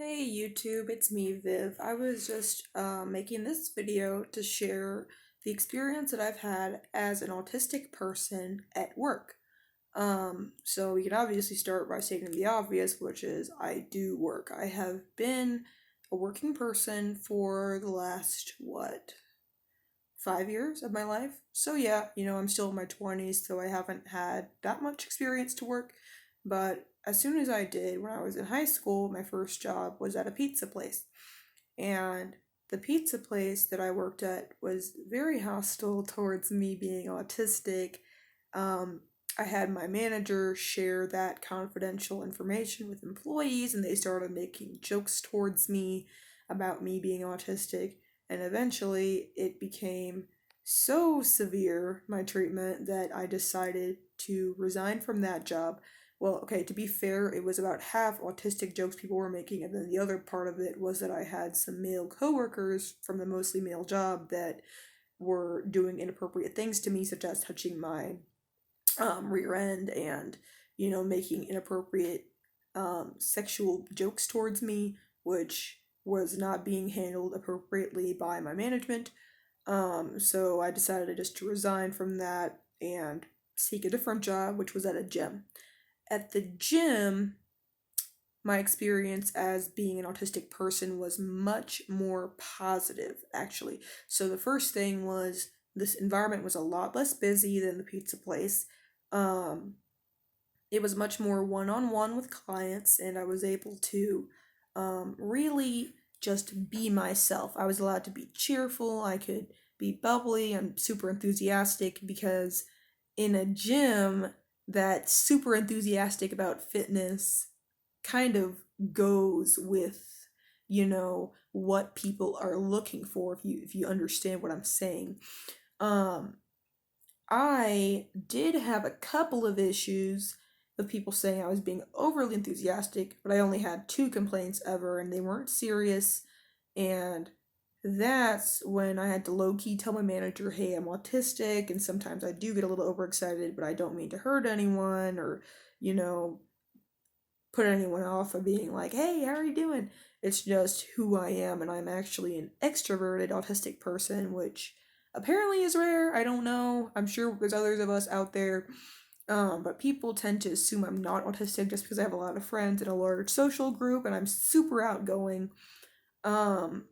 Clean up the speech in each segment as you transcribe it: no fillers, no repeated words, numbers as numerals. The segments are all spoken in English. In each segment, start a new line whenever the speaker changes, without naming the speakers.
Hey YouTube, it's me Viv. I was just making this video to share the experience that I've had as an autistic person at work. So we can obviously start by stating the obvious, which is I do work. I have been a working person for the last, 5 years of my life. So yeah, I'm still in my 20s, so I haven't had that much experience to work. But as soon as I did, when I was in high school, my first job was at a pizza place. And the pizza place that I worked at was very hostile towards me being autistic. Um, I had my manager share that confidential information with employees, and they started making jokes towards me about me being autistic. And eventually, it became so severe, my treatment, that I decided to resign from that job. Well, okay, to be fair, it was about half autistic jokes people were making, and then the other part of it was that I had some male coworkers from the mostly male job that were doing inappropriate things to me, such as touching my rear end and, making inappropriate sexual jokes towards me, which was not being handled appropriately by my management. So I decided just to resign from that and seek a different job, which was at a gym. At the gym, my experience as being an autistic person was much more positive, actually. So the first thing was this environment was a lot less busy than the pizza place. Um, it was much more one on one with clients, and I was able to really just be myself. I was allowed to be cheerful, I could be bubbly, I'm super enthusiastic because in a gym that's super enthusiastic about fitness kind of goes with what people are looking for if you understand what I'm saying. um I did have a couple of issues of people saying I was being overly enthusiastic, but I only had two complaints ever and they weren't serious. And that's when I had to low key tell my manager, hey, I'm autistic, and sometimes I do get a little overexcited, but I don't mean to hurt anyone or, you know, put anyone off by being like, hey, how are you doing? It's just who I am, and I'm actually an extroverted autistic person, which apparently is rare. I don't know. I'm sure there's others of us out there. But people tend to assume I'm not autistic just because I have a lot of friends in a large social group and I'm super outgoing. Um,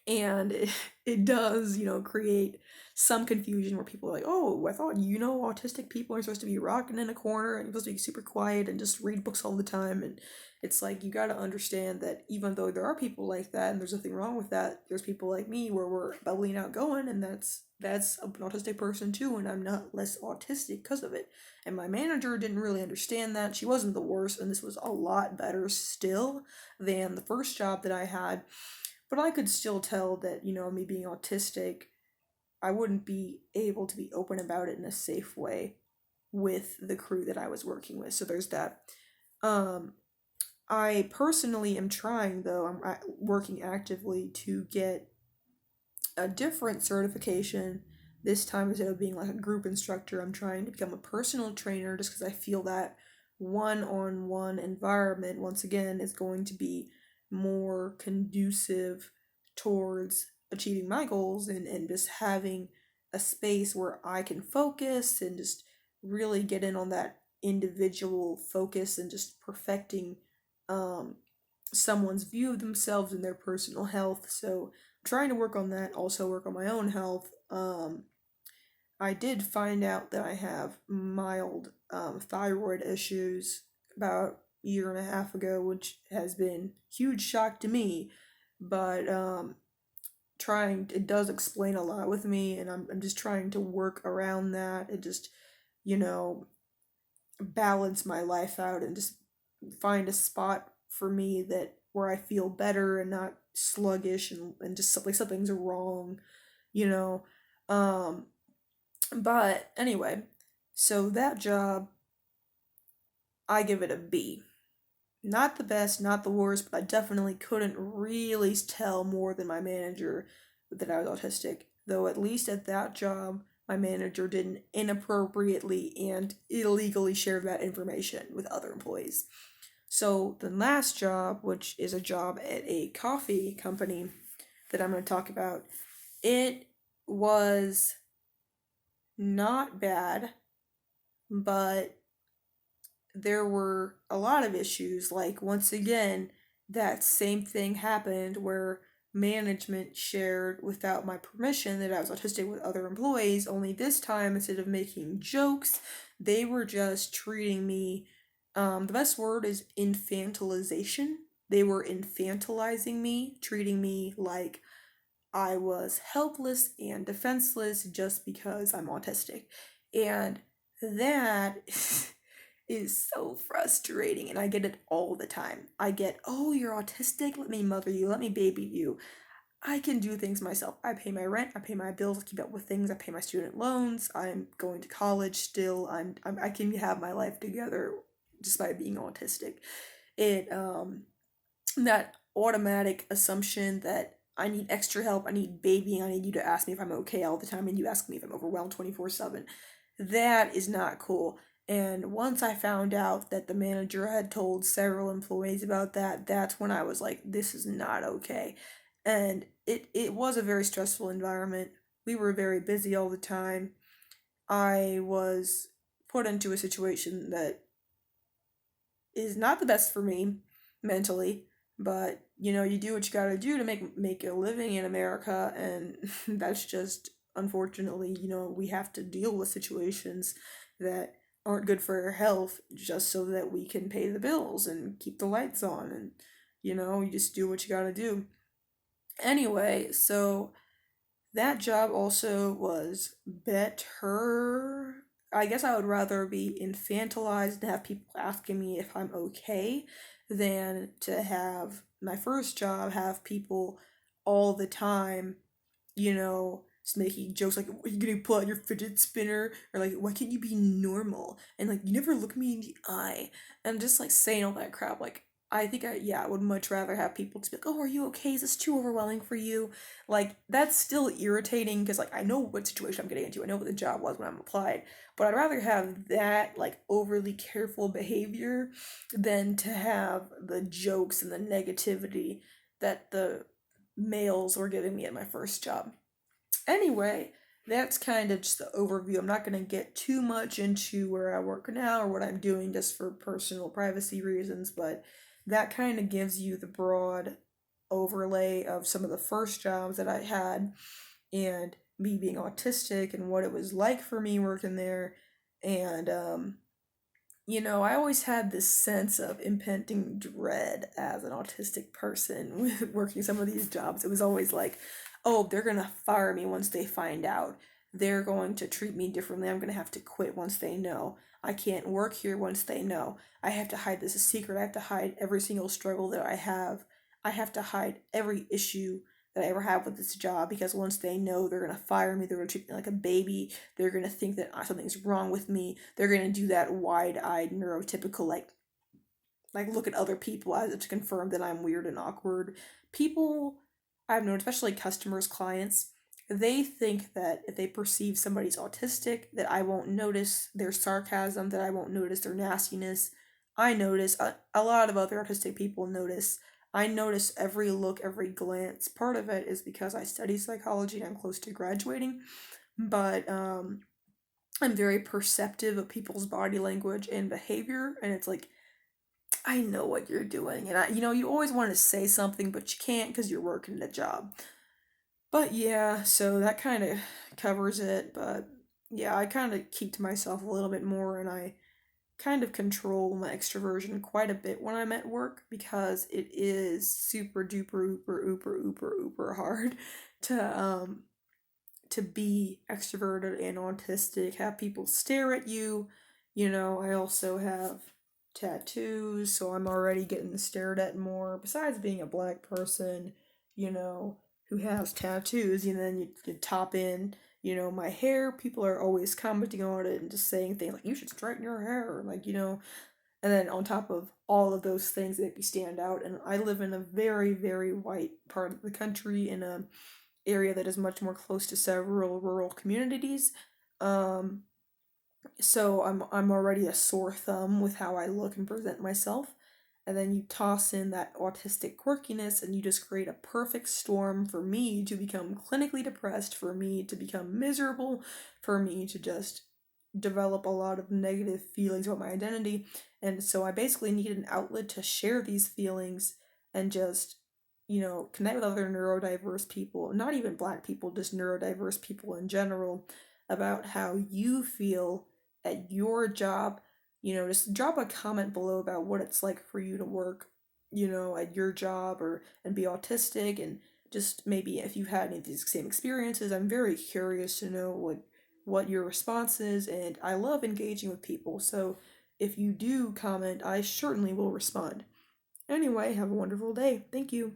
and it does, create some confusion where people are like, oh, I thought, autistic people are supposed to be rocking in a corner and you're supposed to be super quiet and just read books all the time. And it's like, you got to understand that even though there are people like that and there's nothing wrong with that, there's people like me where we're bubbly and outgoing, and that's an autistic person too, and I'm not less autistic because of it. And my manager didn't really understand that. She wasn't the worst, and this was a lot better still than the first job that I had, but I could still tell that, me being autistic, I wouldn't be able to be open about it in a safe way with the crew that I was working with. So there's that. Um, I personally am trying, though, I'm working actively to get a different certification. This time, instead of being like a group instructor, I'm trying to become a personal trainer just because I feel that one on one environment, once again, is going to be more conducive towards achieving my goals, and just having a space where I can focus and just really get in on that individual focus and just perfecting um, someone's view of themselves and their personal health. So trying to work on that, also work on my own health. I did find out that I have mild thyroid issues about a year and a half ago, which has been huge shock to me. But trying it does explain a lot with me, and I'm just trying to work around that and just you know balance my life out and just find a spot for me that where I feel better and not sluggish, and just like something's wrong, you know. Um but anyway, so that job, I give it a B. Not the best, not the worst, but I definitely couldn't really tell more than my manager that I was autistic. Though at least at that job, my manager didn't inappropriately and illegally share that information with other employees. So the last job, which is a job at a coffee company that I'm going to talk about, it was not bad, but there were a lot of issues. Like, once again, that same thing happened where management shared without my permission that I was autistic with other employees, only this time, instead of making jokes, they were just treating me. The best word is infantilization. They were infantilizing me, treating me like I was helpless and defenseless just because I'm autistic. And that is so frustrating. And I get it all the time. I get, oh, you're autistic? Let me mother you. Let me baby you. I can do things myself. I pay my rent. I pay my bills. I keep up with things. I pay my student loans. I'm going to college still. I can have my life together despite being autistic. It that automatic assumption that I need extra help, I need babying, I need you to ask me if I'm okay all the time, and you ask me if I'm overwhelmed 24/7. That is not cool. And once I found out that the manager had told several employees about that, that's when I was like, this is not okay. And it was a very stressful environment. We were very busy all the time. I was put into a situation that is not the best for me mentally, but you do what you got to do to make a living in America, and that's just unfortunately, we have to deal with situations that aren't good for our health just so that we can pay the bills and keep the lights on, and you just do what you got to do. Anyway, so that job also was better. I guess I would rather be infantilized and have people asking me if I'm okay than to have my first job have people all the time, just making jokes like, "Are you gonna pull out your fidget spinner?" Or like, "Why can't you be normal?" And like, "You never look me in the eye." And just like saying all that crap. Like, I think I would much rather have people to be like, "Oh, are you okay? Is this too overwhelming for you?" Like, that's still irritating because like I know what situation I'm getting into. I know what the job was when I'm applied, but I'd rather have that like overly careful behavior than to have the jokes and the negativity that the males were giving me at my first job. Anyway, that's kind of just the overview. I'm not going to get too much into where I work now or what I'm doing just for personal privacy reasons, but that kind of gives you the broad overlay of some of the first jobs that I had and me being autistic and what it was like for me working there. And I always had this sense of impending dread as an autistic person with working some of these jobs. It was always like, oh, they're going to fire me once they find out. They're going to treat me differently. I'm going to have to quit once they know. I can't work here once they know. I have to hide this a secret. I have to hide every single struggle that I have. I have to hide every issue that I ever have with this job because once they know, they're going to fire me. They're going to treat me like a baby. They're going to think that something's wrong with me. They're going to do that wide-eyed neurotypical like look at other people as if to confirm that I'm weird and awkward. People I've known, especially customers, clients, they think that if they perceive somebody's autistic, that I won't notice their sarcasm, that I won't notice their nastiness. I notice a lot of other autistic people notice. I notice every look, every glance. Part of it is because I study psychology and I'm close to graduating, but I'm very perceptive of people's body language and behavior, and it's like I know what you're doing. And you always want to say something, but you can't because you're working a job. But yeah, so that kind of covers it. But yeah, I kind of keep to myself a little bit more and I kind of control my extroversion quite a bit when I'm at work because it is super duper uber uber uber uber hard to be extroverted and autistic, have people stare at you. I also have tattoos, so I'm already getting stared at more. Besides being a black person, you know, who has tattoos, and then you top in, my hair, people are always commenting on it and just saying things like, you should straighten your hair, like, and then on top of all of those things that make me stand out. And I live in a very, very white part of the country in a area that is much more close to several rural communities. Um, so I'm already a sore thumb with how I look and present myself. and then you toss in that autistic quirkiness, and you just create a perfect storm for me to become clinically depressed, for me to become miserable, for me to just develop a lot of negative feelings about my identity. And so I basically need an outlet to share these feelings and just, connect with other neurodiverse people, not even black people, just neurodiverse people in general, about how you feel at your job. Just drop a comment below about what it's like for you to work, at your job, or and be autistic, and just maybe if you've had any of these same experiences. I'm very curious to know what your response is, and I love engaging with people. So if you do comment, I certainly will respond. Anyway, have a wonderful day. Thank you.